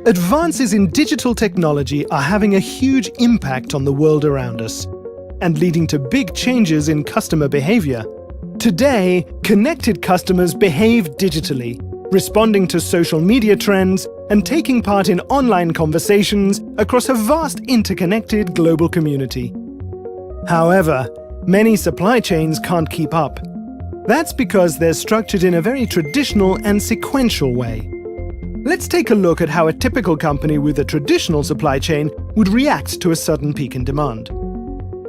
Advances in digital technology are having a huge impact on the world around us and leading to big changes in customer behavior. Today, connected customers behave digitally, responding to social media trends and taking part in online conversations across a vast interconnected global community. However, many supply chains can't keep up. That's because they're structured in a very traditional and sequential way. Let's take a look at how a typical company with a traditional supply chain would react to a sudden peak in demand.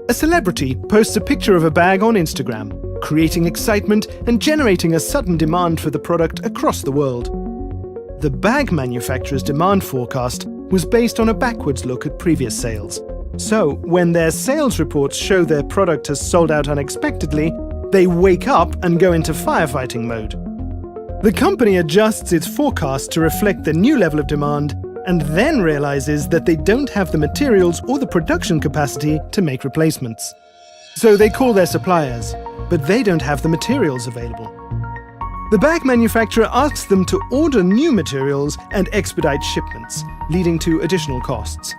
A celebrity posts a picture of a bag on Instagram, creating excitement and generating a sudden demand for the product across the world. The bag manufacturer's demand forecast was based on a backwards look at previous sales. So, when their sales reports show their product has sold out unexpectedly, they wake up and go into firefighting mode. The company adjusts its forecast to reflect the new level of demand and then realizes that they don't have the materials or the production capacity to make replacements. So they call their suppliers, but they don't have the materials available. The bag manufacturer asks them to order new materials and expedite shipments, leading to additional costs.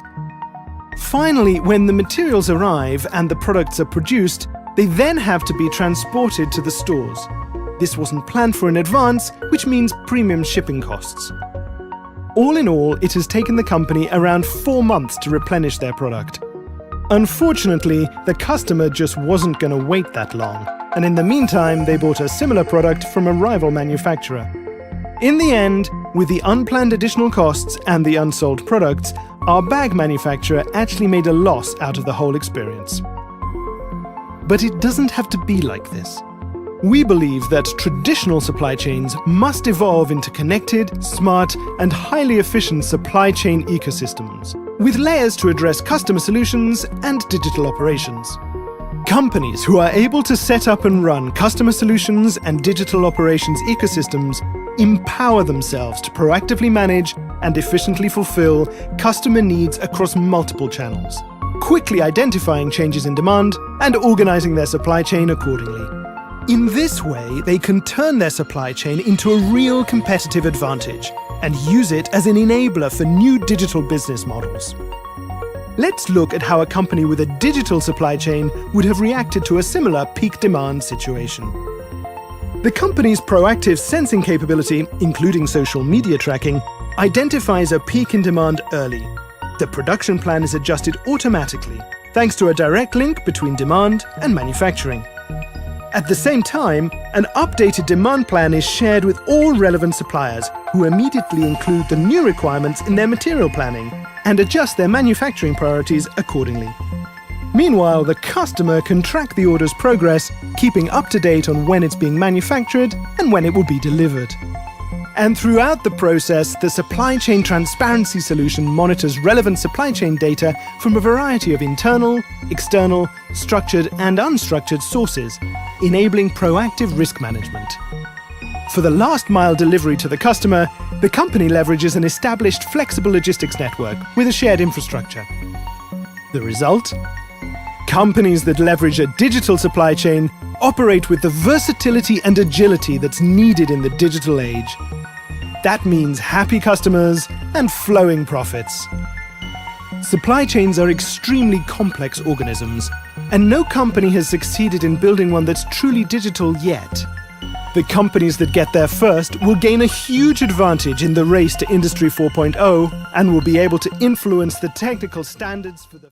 Finally, when the materials arrive and the products are produced, they then have to be transported to the stores. This wasn't planned for in advance, which means premium shipping costs. All in all, it has taken the company around 4 months to replenish their product. Unfortunately, the customer just wasn't going to wait that long, and in the meantime, they bought a similar product from a rival manufacturer. In the end, with the unplanned additional costs and the unsold products, our bag manufacturer actually made a loss out of the whole experience. But it doesn't have to be like this. We believe that traditional supply chains must evolve into connected, smart, and highly efficient supply chain ecosystems, with layers to address customer solutions and digital operations. Companies who are able to set up and run customer solutions and digital operations ecosystems empower themselves to proactively manage and efficiently fulfill customer needs across multiple channels, quickly identifying changes in demand and organizing their supply chain accordingly. In this way, they can turn their supply chain into a real competitive advantage and use it as an enabler for new digital business models. Let's look at how a company with a digital supply chain would have reacted to a similar peak demand situation. The company's proactive sensing capability, including social media tracking, identifies a peak in demand early. The production plan is adjusted automatically, thanks to a direct link between demand and manufacturing. At the same time, an updated demand plan is shared with all relevant suppliers, who immediately include the new requirements in their material planning and adjust their manufacturing priorities accordingly. Meanwhile, the customer can track the order's progress, keeping up to date on when it's being manufactured and when it will be delivered. And throughout the process, the supply chain transparency solution monitors relevant supply chain data from a variety of internal, external, structured and unstructured sources, enabling proactive risk management. For the last mile delivery to the customer, the company leverages an established flexible logistics network with a shared infrastructure. The result? Companies that leverage a digital supply chain operate with the versatility and agility that's needed in the digital age. That means happy customers and flowing profits. Supply chains are extremely complex organisms, and no company has succeeded in building one that's truly digital yet. The companies that get there first will gain a huge advantage in the race to Industry 4.0 and will be able to influence the technical standards for the